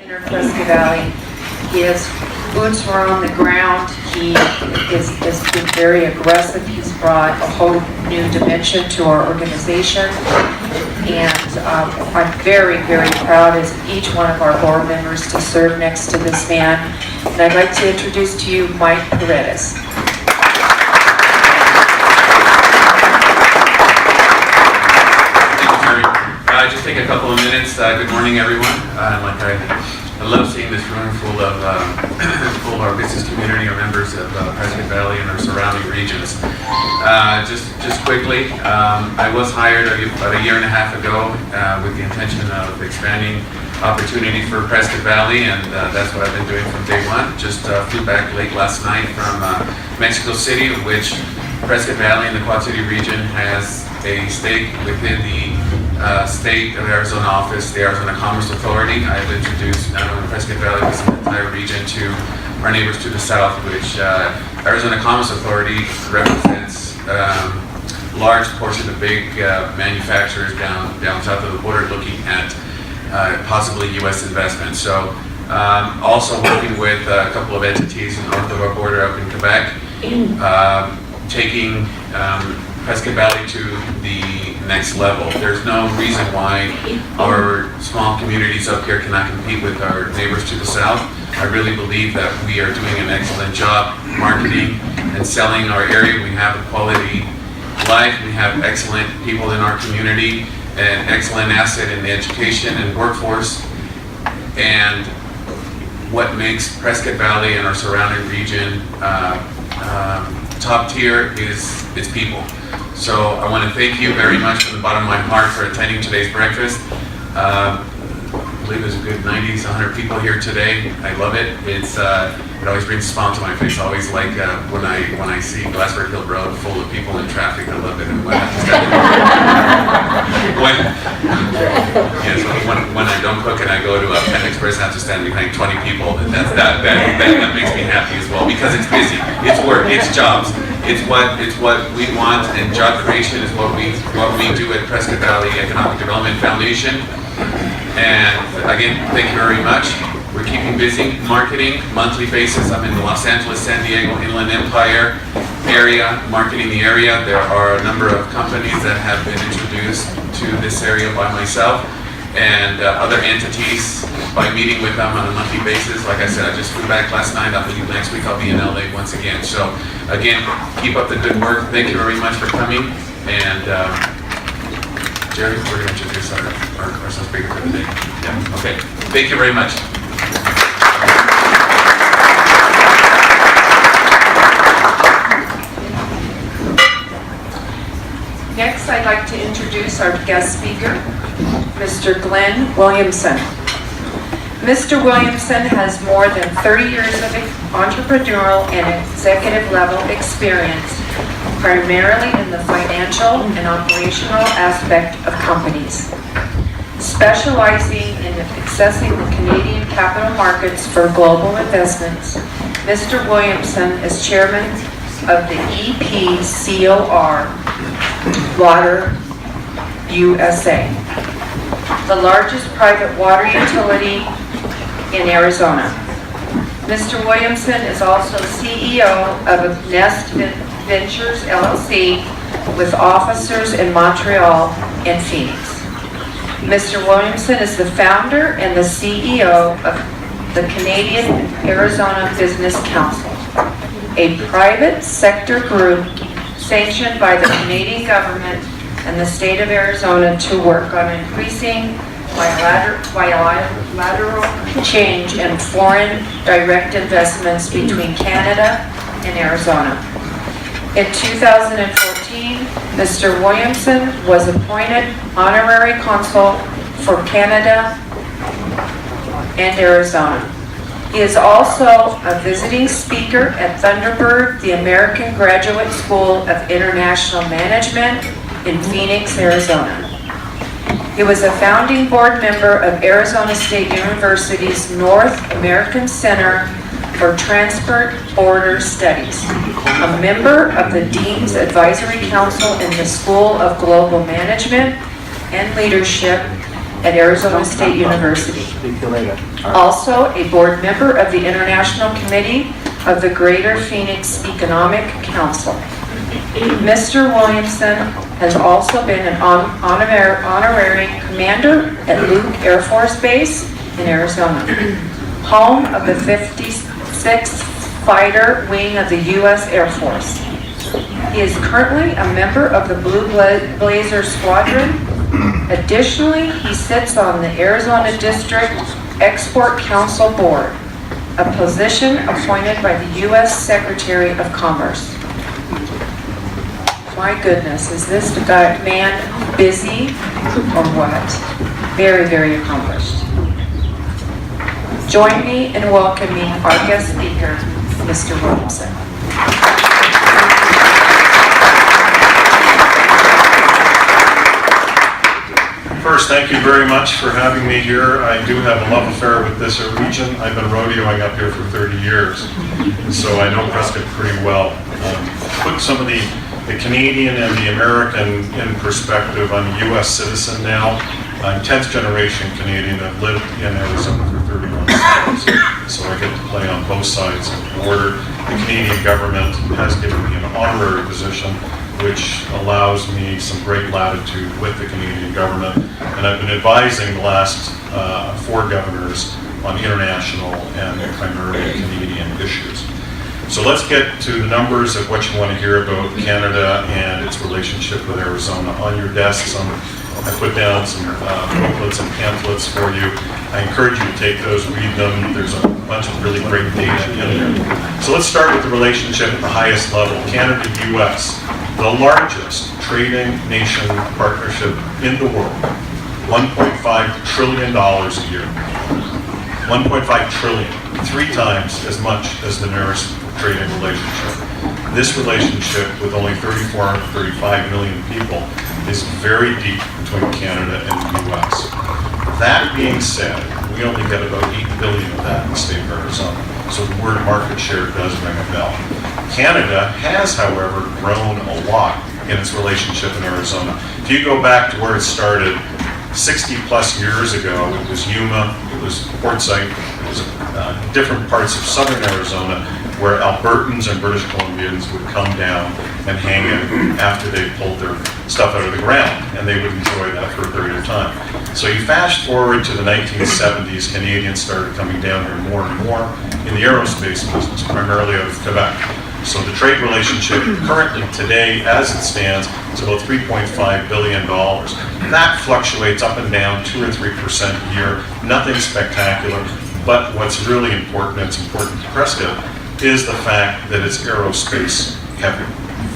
enter Prescott Valley. He has boots are on the ground. He has been very aggressive. He's brought a whole new dimension to our organization. And I'm very, very proud as each one of our board members to serve next to this man. And I'd like to introduce to you Mike Paredes. Just take a couple of minutes. Good morning, everyone. I love seeing this room full of our business community, our members of Prescott Valley and our surrounding regions. Just quickly, I was hired about a year and a half ago with the intention of expanding opportunity for Prescott Valley, and that's what I've been doing from day one. Just flew back late last night from Mexico City, which Prescott Valley and the Quad City region has a stake within the State of Arizona office, the Arizona Commerce Authority. I've introduced not only Prescott Valley but the entire region to our neighbors to the south, which Arizona Commerce Authority represents large portion of big manufacturers down south of the border looking at possibly U.S. investment. So also working with a couple of entities north of our border up in Quebec, taking Prescott Valley to the next level. There's no reason why our small communities up here cannot compete with our neighbors to the south. I really believe that we are doing an excellent job marketing and selling our area. We have a quality life. We have excellent people in our community, an excellent asset in the education and workforce. And what makes Prescott Valley and our surrounding region top tier is its people. So I want to thank you very much from the bottom of my heart for attending today's breakfast. I believe there's a good 90 to 100 people here today. I love it. It always brings a smile to my face. I always like when I see Glassberg Hill Road full of people in traffic. I love it. And when I don't cook and I go to a Pet Express, I have to stand behind 20 people. And that makes me happy as well, because it's busy. It's work. It's jobs. It's what we want, and job creation is what we do at Prescott Valley Economic Development Foundation. And again, thank you very much. We're keeping busy marketing monthly basis. I'm in the Los Angeles, San Diego, Inland Empire area, marketing the area. There are a number of companies that have been introduced to this area by myself and other entities by meeting with them on a monthly basis. Like I said, I just flew back last night. I believe next week I'll be in LA once again. So again, keep up the good work. Thank you very much for coming. And Jerry, we're going to introduce our speaker for the day. Yeah. Okay. Thank you very much. Next, I'd like to introduce our guest speaker, Mr. Glenn Williamson. Mr. Williamson has more than 30 years of entrepreneurial and executive level experience, primarily in the financial and operational aspect of companies. Specializing in accessing the Canadian capital markets for global investments, Mr. Williamson is chairman of the EPCOR Water USA, the largest private water utility in Arizona. Mr. Williamson is also CEO of Nest Ventures LLC with officers in Montreal and Phoenix. Mr. Williamson is the founder and the CEO of the Canadian Arizona Business Council, a private sector group sanctioned by the Canadian government and the state of Arizona to work on increasing bilateral change and foreign direct investments between Canada and Arizona. In 2014, Mr. Williamson was appointed honorary consul for Canada and Arizona. He is also a visiting speaker at Thunderbird, the American Graduate School of International Management in Phoenix, Arizona. He was a founding board member of Arizona State University's North American Center for Transport-Border Studies, a member of the Dean's Advisory Council in the School of Global Management and Leadership, at Arizona State University. Also, a board member of the International Committee of the Greater Phoenix Economic Council. Mr. Williamson has also been an honorary commander at Luke Air Force Base in Arizona, home of the 56th Fighter Wing of the U.S. Air Force. He is currently a member of the Blue Blazer Squadron. Additionally, he sits on the Arizona District Export Council Board, a position appointed by the U.S. Secretary of Commerce. My goodness, is this man busy or what? Very, very accomplished. Join me in welcoming our guest speaker, Mr. Williamson. First, thank you very much for having me here. I do have a love affair with this region. I've been rodeoing up here for 30 years, so I know Prescott pretty well. Put some of the Canadian and the American in perspective. I'm a U.S. citizen now. I'm 10th generation Canadian. I've lived in Arizona for 31 years, so I get to play on both sides of the border. The Canadian government has given me an honorary position, which allows me some great latitude with the Canadian government. And I've been advising the last 4 governors on international and primarily Canadian issues. So let's get to the numbers of what you want to hear about Canada and its relationship with Arizona. On your desks, I put down some booklets and pamphlets for you. I encourage you to take those, read them. There's a bunch of really great data in there. So let's start with the relationship at the highest level. Canada-US, the largest trading nation partnership in the world. $1.5 trillion a year. 1.5 trillion, 3 times as much as the nearest trading relationship. This relationship with only 34, 35 million people is very deep between Canada and the US. That being said, we only get about 8 billion of that in the state of Arizona. So the word market share does ring a bell. Canada has, however, grown a lot in its relationship in Arizona. If you go back to where it started 60 plus years ago, it was Yuma, it was Quartzsite, it was different parts of southern Arizona where Albertans and British Columbians would come down and hang out after they pulled their stuff out of the ground, and they would enjoy that for a period of time. So you fast forward to the 1970s, Canadians started coming down here more and more in the aerospace business, primarily out of Quebec. So the trade relationship currently today, as it stands, is about $3.5 billion. That fluctuates up and down 2 or 3% a year, nothing spectacular, but what's really important, and it's important to Prescott, is the fact that it's aerospace heavy,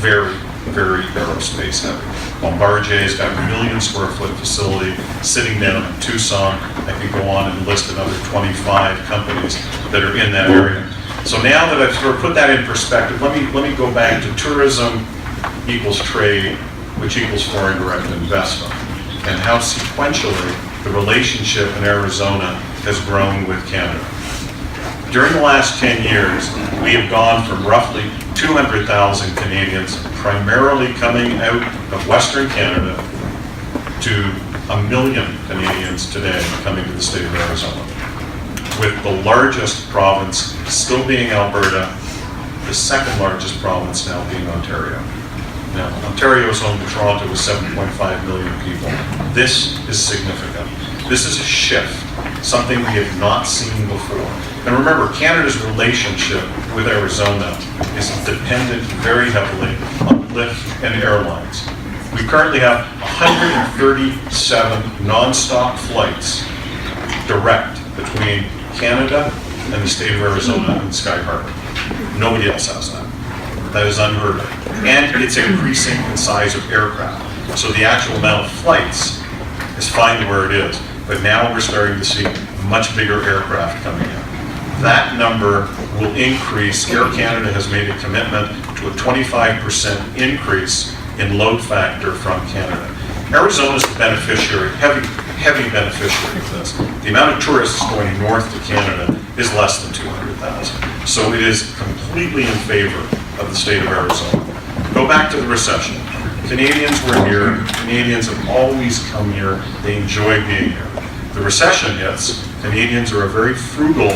very, very aerospace heavy. Bombardier's got a 1 million square foot facility sitting down in Tucson. I can go on and list another 25 companies that are in that area. So now that I've sort of put that in perspective, let me go back to tourism equals trade, which equals foreign direct investment, and how sequentially the relationship in Arizona has grown with Canada. During the last 10 years, we have gone from roughly 200,000 Canadians, primarily coming out of Western Canada, to 1 million Canadians today coming to the state of Arizona, with the largest province still being Alberta, the second largest province now being Ontario. Now, Ontario is home to Toronto with 7.5 million people. This is significant. This is a shift, something we have not seen before. And remember, Canada's relationship with Arizona is dependent very heavily on lift and airlines. We currently have 137 non-stop flights direct between Canada and the state of Arizona and Sky Harbor. Nobody else has that. That is unheard of. And it's increasing in size of aircraft. So the actual amount of flights is fine where it is. But now we're starting to see much bigger aircraft coming in. That number will increase. Air Canada has made a commitment to a 25% increase in load factor from Canada. Arizona is the beneficiary, heavy beneficiary of this. The amount of tourists going north to Canada is less than 200,000. So it is completely in favor of the state of Arizona. Go back to the recession. Canadians were here. Canadians have always come here. They enjoy being here. The recession hits. Canadians are a very frugal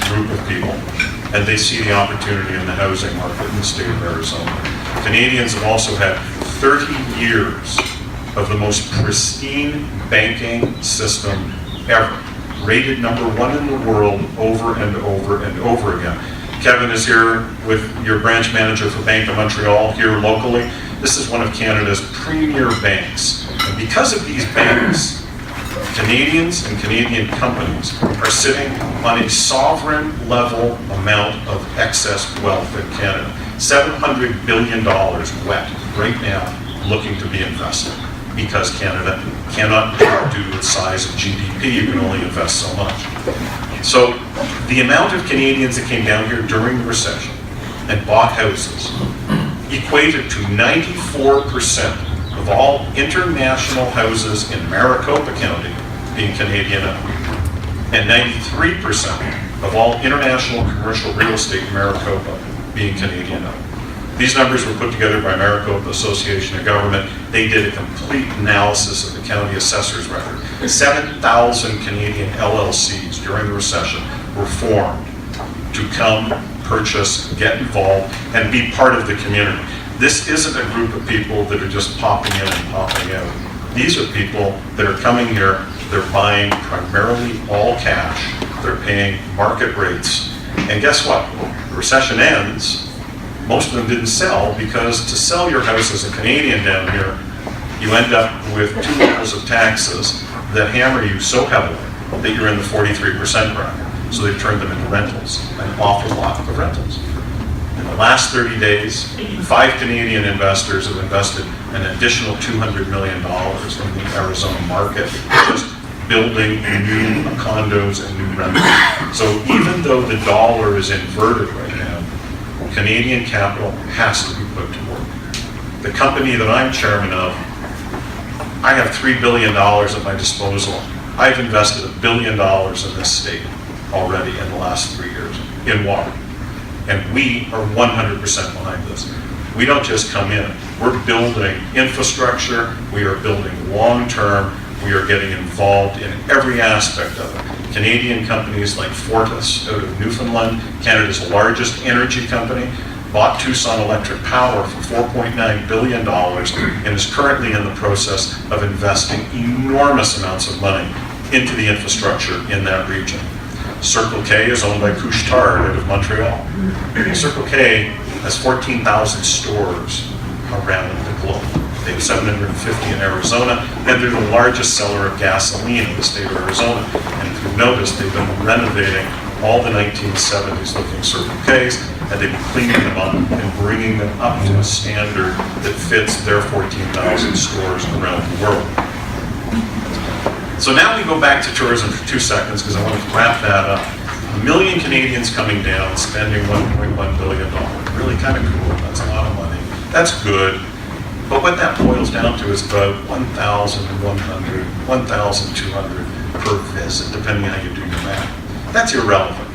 group of people, and they see the opportunity in the housing market in the state of Arizona. Canadians have also had 30 years of the most pristine banking system ever, rated #1 in the world over and over and over again. Kevin is here with your branch manager for Bank of Montreal here locally. This is one of Canada's premier banks. And because of these banks, Canadians and Canadian companies are sitting on a sovereign level amount of excess wealth in Canada. $700 billion wet right now looking to be invested because Canada cannot do it due to its size of GDP. You can only invest so much. So the amount of Canadians that came down here during the recession and bought houses equated to 94% of all international houses in Maricopa County being Canadian owned, and 93% of all international commercial real estate in Maricopa being Canadian owned. These numbers were put together by Maricopa Association of Government. They did a complete analysis of the county assessor's record. 7,000 Canadian LLCs during the recession were formed to come, purchase, get involved, and be part of the community. This isn't a group of people that are just popping in and popping out. These are people that are coming here, they're buying primarily all cash, they're paying market rates, and guess what? The recession ends, most of them didn't sell because to sell your house as a Canadian down here, you end up with 2 levels of taxes that hammer you so heavily that you're in the 43% bracket. So they've turned them into rentals, an awful lot of rentals. In the last 30 days, 5 Canadian investors have invested an additional $200 million in the Arizona market, just building new condos and new rentals. So even though the dollar is inverted right now, Canadian capital has to be put to work. The company that I'm chairman of, I have $3 billion at my disposal. I've invested $1 billion in this state already in the last 3 years in water. And we are 100% behind this. We don't just come in. We're building infrastructure. We are building long-term. We are getting involved in every aspect of it. Canadian companies like Fortis out of Newfoundland, Canada's largest energy company, bought Tucson Electric Power for $4.9 billion and is currently in the process of investing enormous amounts of money into the infrastructure in that region. Circle K is owned by Couche-Tard out of Montreal. Circle K has 14,000 stores around the globe. They have 750 in Arizona, and they're the largest seller of gasoline in the state of Arizona. And if you've noticed, they've been renovating all the 1970s looking Circle Ks, and they've been cleaning them up and bringing them up to a standard that fits their 14,000 stores around the world. So now we go back to tourism for 2 seconds because I want to wrap that up. 1 million Canadians coming down, spending $1.1 billion. Really kind of cool. That's a lot of money. That's good. But what that boils down to is about 1,100, 1,200 per visit, depending on how you do your math. That's irrelevant.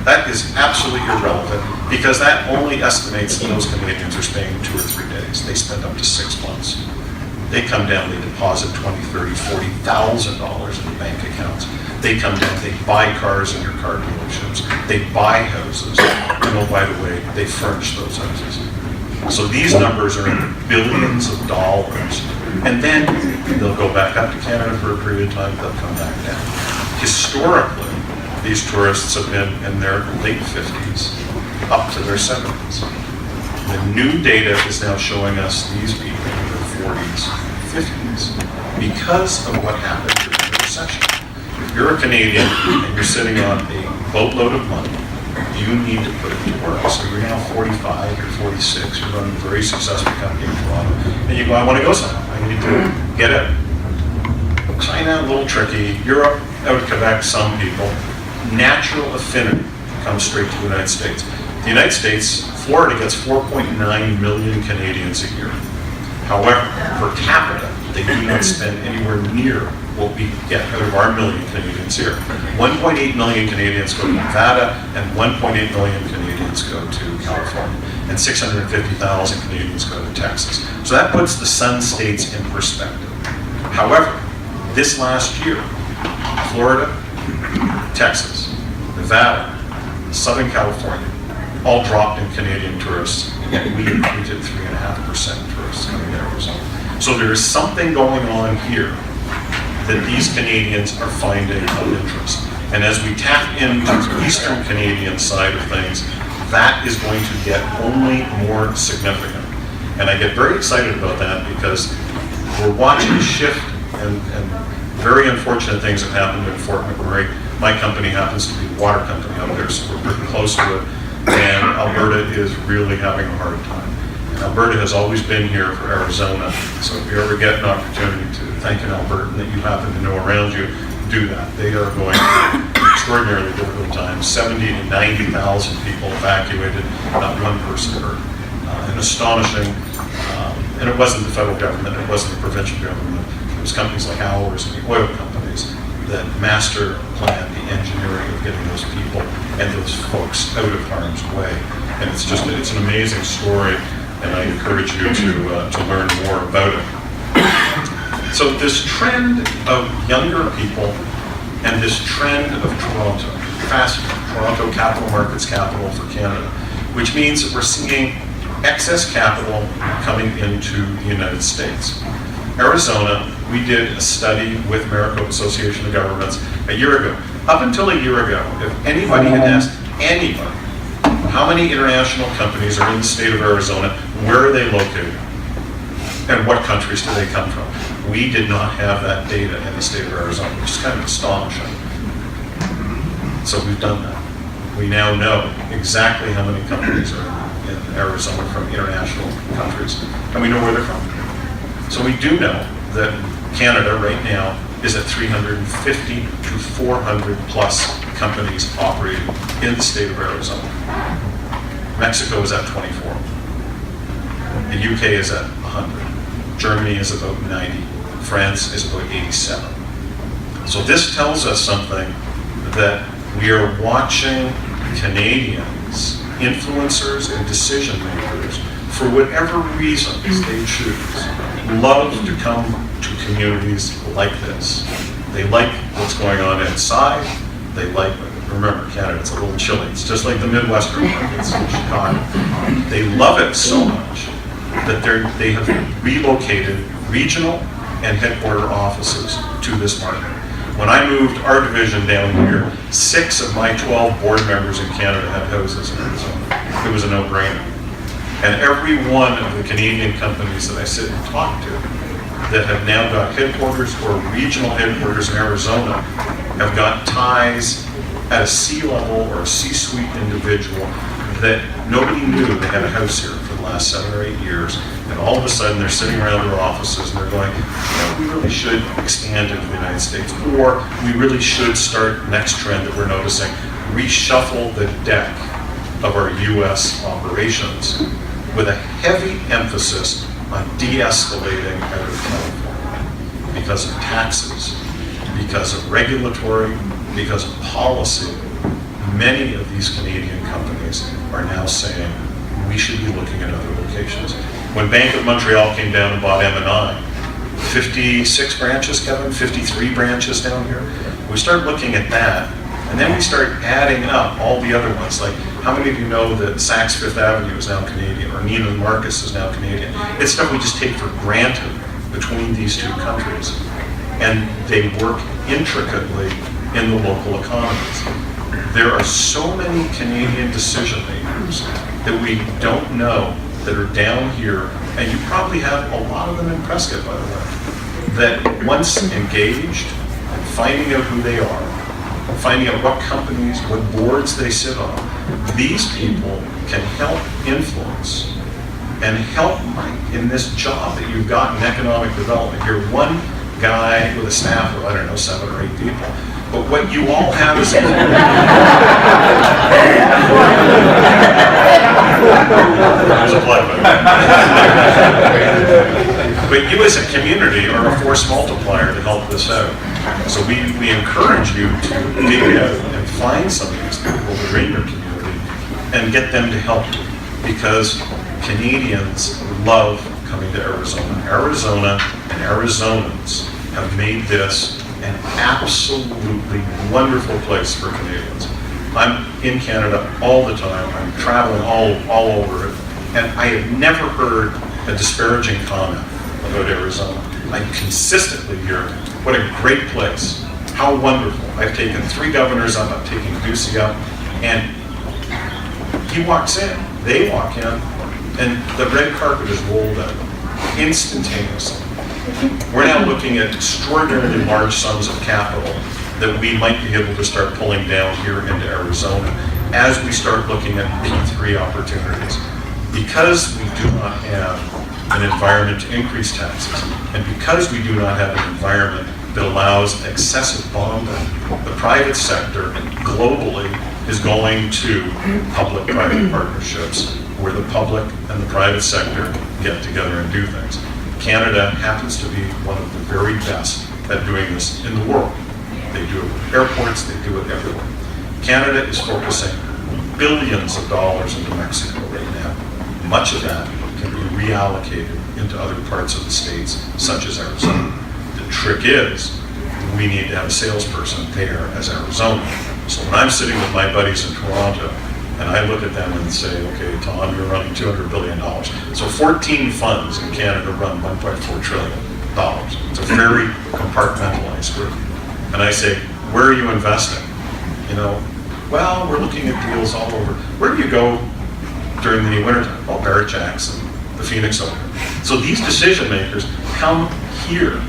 That is absolutely irrelevant because that only estimates that those Canadians are staying 2 or 3 days. They spend up to 6 months. They come down, they deposit $20,000, $30,000, $40,000 in the bank accounts. They come down, they buy cars in your car dealerships. They buy houses. And oh, by the way, they furnish those houses. So these numbers are in the billions of dollars. And then they'll go back up to Canada for a period of time, they'll come back down. Historically, these tourists have been in their late 50s up to their 70s. The new data is now showing us these people in their 40s, 50s, because of what happened during the recession. If you're a Canadian and you're sitting on a boatload of money, you need to put it to work. So you're now 45, you're 46, you're running a very successful company in Toronto, and you go, I want to go somewhere. I need to get it. China, a little tricky. Europe, out of Quebec, some people. Natural affinity comes straight to the United States. The United States, Florida gets 4.9 million Canadians a year. However, per capita, they do not spend anywhere near what we get out of our million Canadians here. 1.8 million Canadians go to Nevada, and 1.8 million Canadians go to California. and 650,000 Canadians go to Texas. So that puts the Sun States in perspective. However, this last year, Florida, Texas, Nevada, Southern California, all dropped in Canadian tourists, and yet we did 3.5% tourists coming to Arizona. So there is something going on here that these Canadians are finding of interest. And as we tap into the Eastern Canadian side of things, that is going to get only more significant. And I get very excited about that because we're watching a shift, and very unfortunate things have happened in Fort McMurray. My company happens to be a water company out there, so we're pretty close to it. And Alberta is really having a hard time. And Alberta has always been here for Arizona. So if you ever get an opportunity to thank an Albertan that you happen to know around you, do that. They are going through extraordinarily difficult times. 70 to 90,000 people evacuated, not one person hurt. And astonishing. And it wasn't the federal government, it wasn't the provincial government. It was companies like ours and the oil companies that master planned the engineering of getting those people and those folks out of harm's way. And it's an amazing story, and I encourage you to learn more about it. So this trend of younger people and this trend of Toronto, Toronto capital markets capital for Canada, which means that we're seeing excess capital coming into the United States. Arizona, we did a study with Maricopa Association of Governments a year ago. Up until a year ago, if anybody had asked anybody how many international companies are in the state of Arizona, where are they located, and what countries do they come from, we did not have that data in the state of Arizona, which is kind of astonishing. So we've done that. We now know exactly how many companies are in Arizona from international countries, and we know where they're from. So we do know that Canada right now is at 350 to 400 plus companies operating in the state of Arizona. Mexico is at 24. The UK is at 100. Germany is about 90. France is about 87. So this tells us something, that we are watching Canadians, influencers and decision makers, for whatever reasons they choose, love to come to communities like this. They like what's going on inside. They like, remember, Canada, it's a little chilly. It's just like the Midwestern markets in Chicago. They love it so much that they have relocated regional and headquarter offices to this market. When I moved our division down here, 6 of my 12 board members in Canada had houses in Arizona. It was a no-brainer. And every one of the Canadian companies that I sit and talk to that have now got headquarters or regional headquarters in Arizona have got ties at a C-level or a C-suite individual that nobody knew they had a house here for the last 7 or 8 years. And all of a sudden they're sitting around their offices and they're going, we really should expand into the United States, or we really should start next trend that we're noticing, reshuffle the deck of our US operations with a heavy emphasis on de-escalating out of California because of taxes, because of regulatory, because of policy. Many of these Canadian companies are now saying we should be looking at other locations. When Bank of Montreal came down and bought M&I, 56 branches, Kevin, 53 branches down here. We started looking at that, and then we started adding up all the other ones. Like, how many of you know that Saks Fifth Avenue is now Canadian, or Neiman Marcus is now Canadian? It's stuff we just take for granted between these two countries. And they work intricately in the local economies. There are so many Canadian decision makers that we don't know that are down here, and you probably have a lot of them in Prescott, by the way, that once engaged, finding out who they are, finding out what companies, what boards they sit on, these people can help influence and help in this job that you've got in economic development. You're one guy with a staff of, 7 or 8 people. But what you all have is but you as a community are a force multiplier to help this out. So we encourage you to dig out and find some of these people that are in your community and get them to help you. because Canadians love coming to Arizona. Arizona and Arizonans have made this an absolutely wonderful place for Canadians. I'm in Canada all the time. I'm traveling all over it, and I have never heard a disparaging comment about Arizona. I consistently hear, what a great place, how wonderful. I've taken 3 governors up, I'm taking Ducey up, and he walks in, they walk in, and the red carpet is rolled out instantaneously. We're now looking at extraordinarily large sums of capital that we might be able to start pulling down here into Arizona as we start looking at P3 opportunities. Because we do not have an environment to increase taxes, and because we do not have an environment that allows excessive bonding, the private sector globally is going to public-private partnerships where the public and the private sector get together and do things. Canada happens to be one of the very best at doing this in the world. They do it with airports, they do it everywhere. Canada is focusing billions of dollars into Mexico right now. Much of that can be reallocated into other parts of the states, such as Arizona. The trick is, we need to have a salesperson there as Arizona. So when I'm sitting with my buddies in Toronto, and I look at them and say, okay, Tom, you're running $200 billion. So 14 funds in Canada run $1.4 trillion. It's a very compartmentalized group. And I say, where are you investing? You know, well, we're looking at deals all over. Where do you go during the wintertime? Oh, Barrett Jackson, the Phoenix Open. So these decision makers come here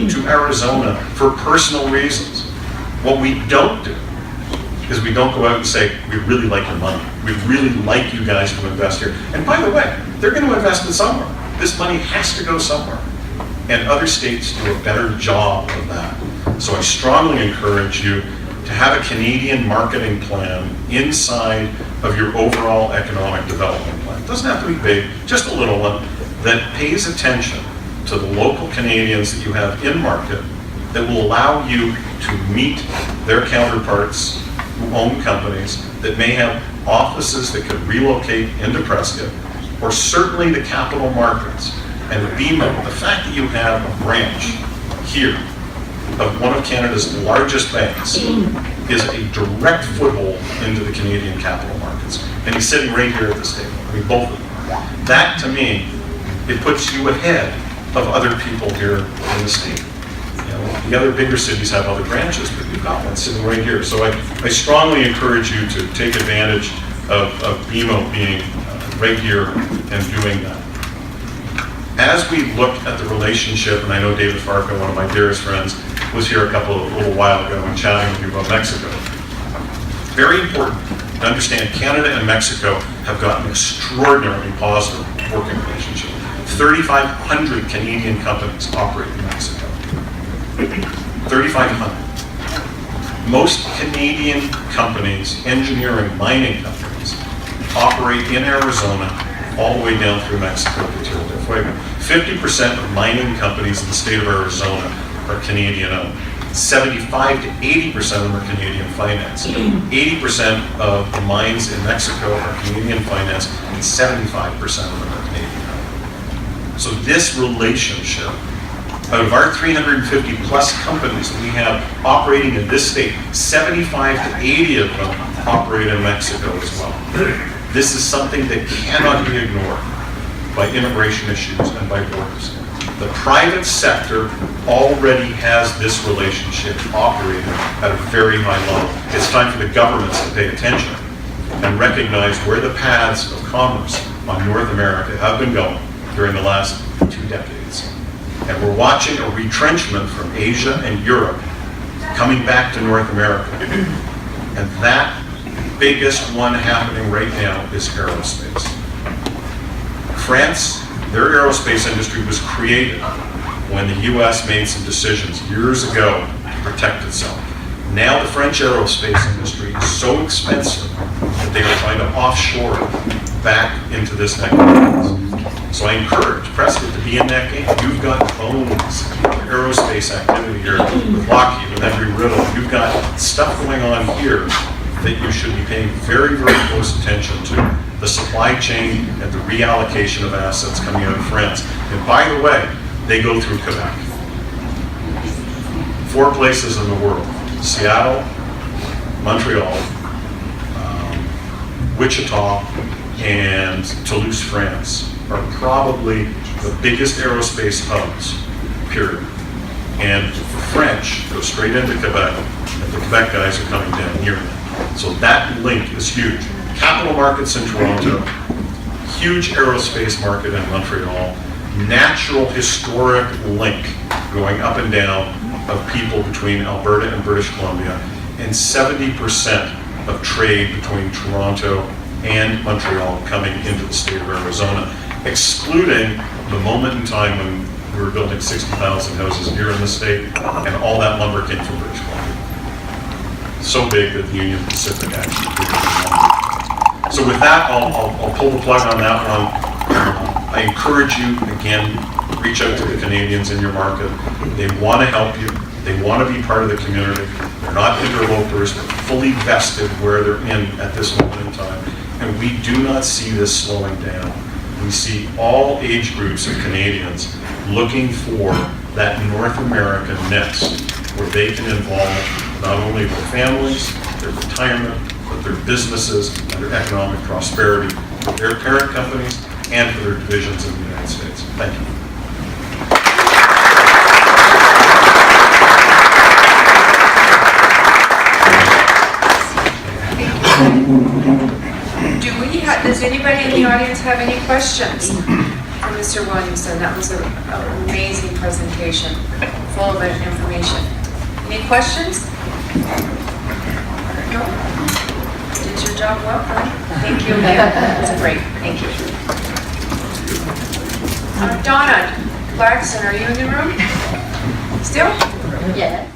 to Arizona for personal reasons. What we don't do is we don't go out and say, we really like your money. We'd really like you guys to invest here. And by the way, they're going to invest it somewhere. This money has to go somewhere. And other states do a better job of that. So I strongly encourage you to have a Canadian marketing plan inside of your overall economic development plan. It doesn't have to be big, just a little one that pays attention to the local Canadians that you have in market that will allow you to meet their counterparts who own companies that may have offices that could relocate into Prescott, or certainly the capital markets. And the BMO, the fact that you have a branch here of one of Canada's largest banks is a direct foothold into the Canadian capital markets. And he's sitting right here at this table. I mean, both of them. That, to me, it puts you ahead of other people here in the state. You know, the other bigger cities have other branches, but you've got one sitting right here. So I strongly encourage you to take advantage of BMO being right here and doing that. As we look at the relationship, and I know David Farco, one of my dearest friends, was here a little while ago and chatting with you about Mexico. Very important to understand Canada and Mexico have got an extraordinarily positive working relationship. 3,500 Canadian companies operate in Mexico. 3,500. Most Canadian companies, engineering, mining companies, operate in Arizona all the way down through Mexico to Tierra del Fuego. 50% of mining companies in the state of Arizona are Canadian owned. 75 to 80% of them are Canadian financed. 80% of the mines in Mexico are Canadian financed, and 75% of them are Canadian owned. So this relationship, out of our 350 plus companies that we have operating in this state, 75 to 80 of them operate in Mexico as well. This is something that cannot be ignored by immigration issues and by borders. The private sector already has this relationship operating at a very high level. It's time for the governments to pay attention and recognize where the paths of commerce on North America have been going during the last 2 decades. And we're watching a retrenchment from Asia and Europe coming back to North America. And that biggest one happening right now is aerospace. France, their aerospace industry was created when the US made some decisions years ago to protect itself. Now the French aerospace industry is so expensive that they are trying to offshore it back into this neck of the woods. So I encourage Prescott to be in that game. You've got bones of aerospace activity here with Lockheed and Embry-Riddle. You've got stuff going on here that you should be paying very, very close attention to. the supply chain and the reallocation of assets coming out of France. And by the way, they go through Quebec. 4 places in the world: Seattle, Montreal, Wichita, and Toulouse, France, are probably the biggest aerospace hubs, period. And for French, go straight into Quebec, and the Quebec guys are coming down here. So that link is huge. Capital markets in Toronto, huge aerospace market in Montreal, natural historic link going up and down of people between Alberta and British Columbia, and 70% of trade between Toronto and Montreal coming into the state of Arizona, excluding the moment in time when we were building 60,000 houses here in the state, and all that lumber came from British Columbia. So big that the Union Pacific actually created. So with that, I'll pull the plug on that one. I encourage you, again, reach out to the Canadians in your market. They want to help you. They want to be part of the community. They're not interlopers. They're fully vested where they're in at this moment in time. And we do not see this slowing down. We see all age groups of Canadians looking for that North American nest where they can involve not only their families, their retirement, but their businesses and their economic prosperity for their parent companies and for their divisions in the United States. Thank you. Does anybody in the audience have any questions for Mr. Williamson? That was an amazing presentation, full of information. Any questions? No? Did your job well, right? Thank you again. That's great. Thank you. Donna Blackson, are you in the room? Still? Yes.